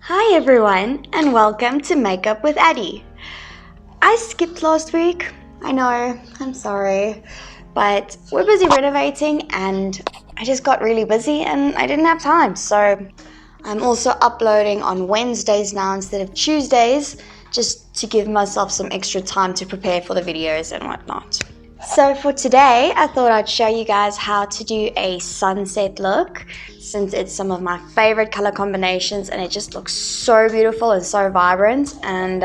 Hi everyone, and welcome to Makeup with Addie. I skipped last week. I know, I'm sorry, but we're busy renovating and I just got really busy and I didn't have time. So I'm also uploading on Wednesdays now instead of Tuesdays, just to give myself some extra time to prepare for the videos and whatnot. So for today, I thought I'd show you guys how to do a sunset look, since it's some of my favorite color combinations and it just looks so beautiful and so vibrant. And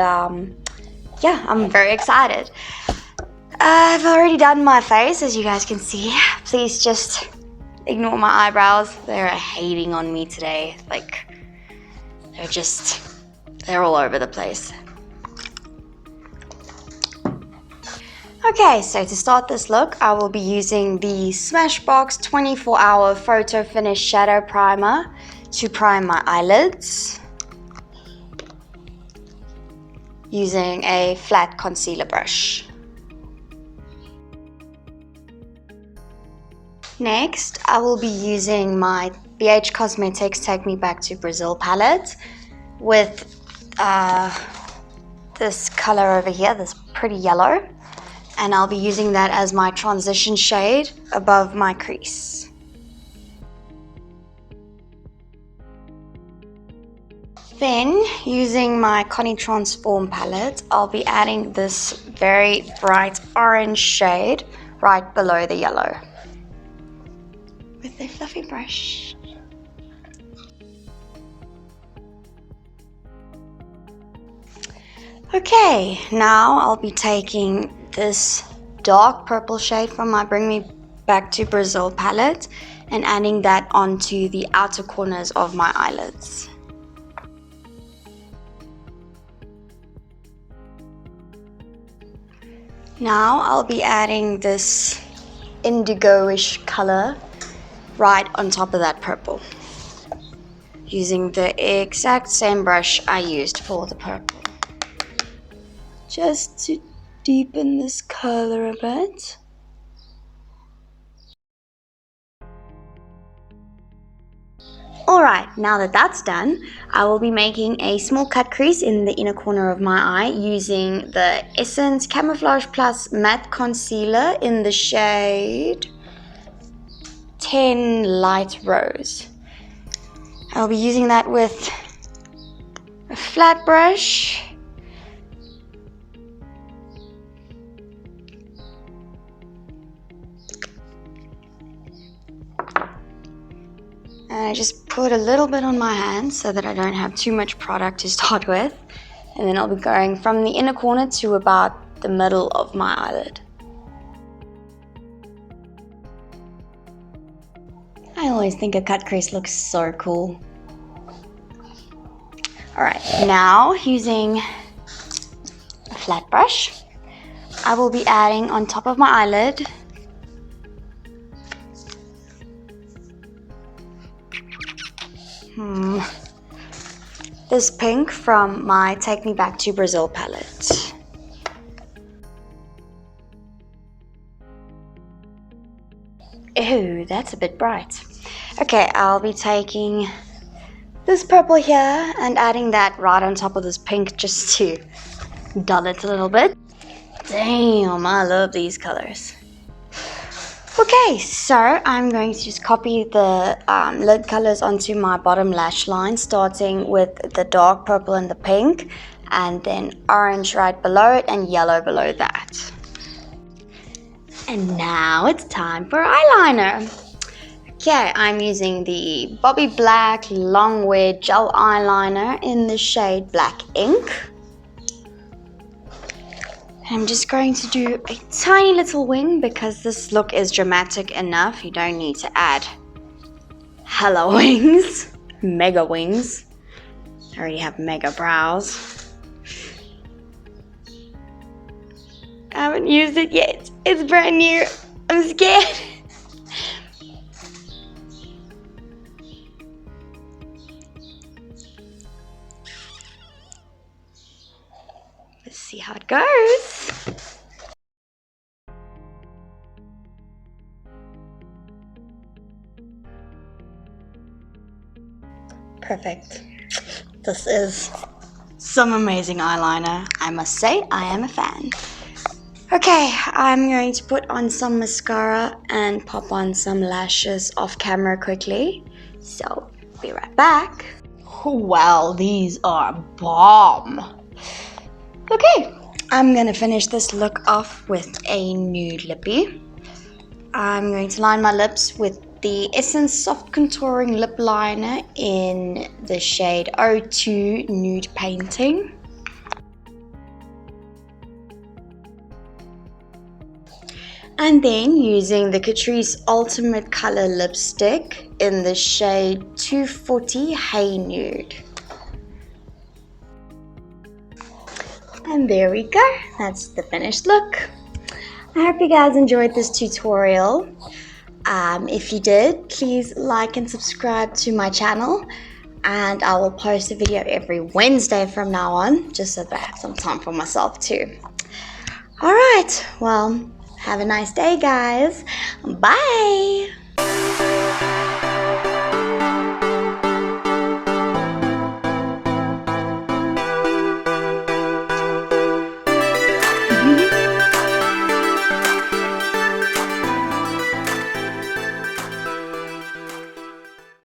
yeah, I'm very excited. I've already done my face, as you guys can see. Please just ignore my eyebrows. They're hating on me today. Like, they're all over the place. Okay, so to start this look, I will be using the Smashbox 24-hour Photo Finish Shadow Primer to prime my eyelids, using a flat concealer brush. Next, I will be using my BH Cosmetics Take Me Back to Brazil palette with this color over here, this pretty yellow. And I'll be using that as my transition shade above my crease. Then, using my Connie Transform palette, I'll be adding this very bright orange shade right below the yellow with a fluffy brush. Okay, now I'll be taking this dark purple shade from my Bring Me Back to Brazil palette and adding that onto the outer corners of my eyelids. Now I'll be adding this indigo-ish color right on top of that purple, using the exact same brush I used for the purple, just to deepen this color a bit. Alright, now that that's done, I will be making a small cut crease in the inner corner of my eye using the Essence Camouflage Plus Matte Concealer in the shade 10 Light Rose. I'll be using that with a flat brush. And I just put a little bit on my hand so that I don't have too much product to start with. And then I'll be going from the inner corner to about the middle of my eyelid. I always think a cut crease looks so cool. Alright, now using a flat brush, I will be adding on top of my eyelid this pink from my Take Me Back to Brazil palette. Ew, that's a bit bright. Okay, I'll be taking this purple here and adding that right on top of this pink just to dull it a little bit. Damn, I love these colors. Okay, so I'm going to just copy the lid colors onto my bottom lash line, starting with the dark purple and the pink, and then orange right below it and yellow below that. And now it's time for eyeliner. Okay, I'm using the Bobbi Black Long Wear Gel Eyeliner in the shade Black Ink. I'm just going to do a tiny little wing because this look is dramatic enough. You don't need to add hella wings, mega wings. I already have mega brows. I haven't used it yet. It's brand new. I'm scared. Let's see how it goes. Perfect. This is some amazing eyeliner. I must say, I am a fan. Okay, I'm going to put on some mascara and pop on some lashes off camera quickly. So, be right back. Wow, these are bomb. Okay, I'm going to finish this look off with a nude lippy. I'm going to line my lips with the Essence Soft Contouring Lip Liner in the shade 02 Nude Painting. And then using the Catrice Ultimate Color Lipstick in the shade 240 Hey Nude. And there we go, that's the finished look. I hope you guys enjoyed this tutorial. If you did, please like and subscribe to my channel, and I will post a video every Wednesday from now on, just so that I have some time for myself too. Alright, well, have a nice day guys. Bye!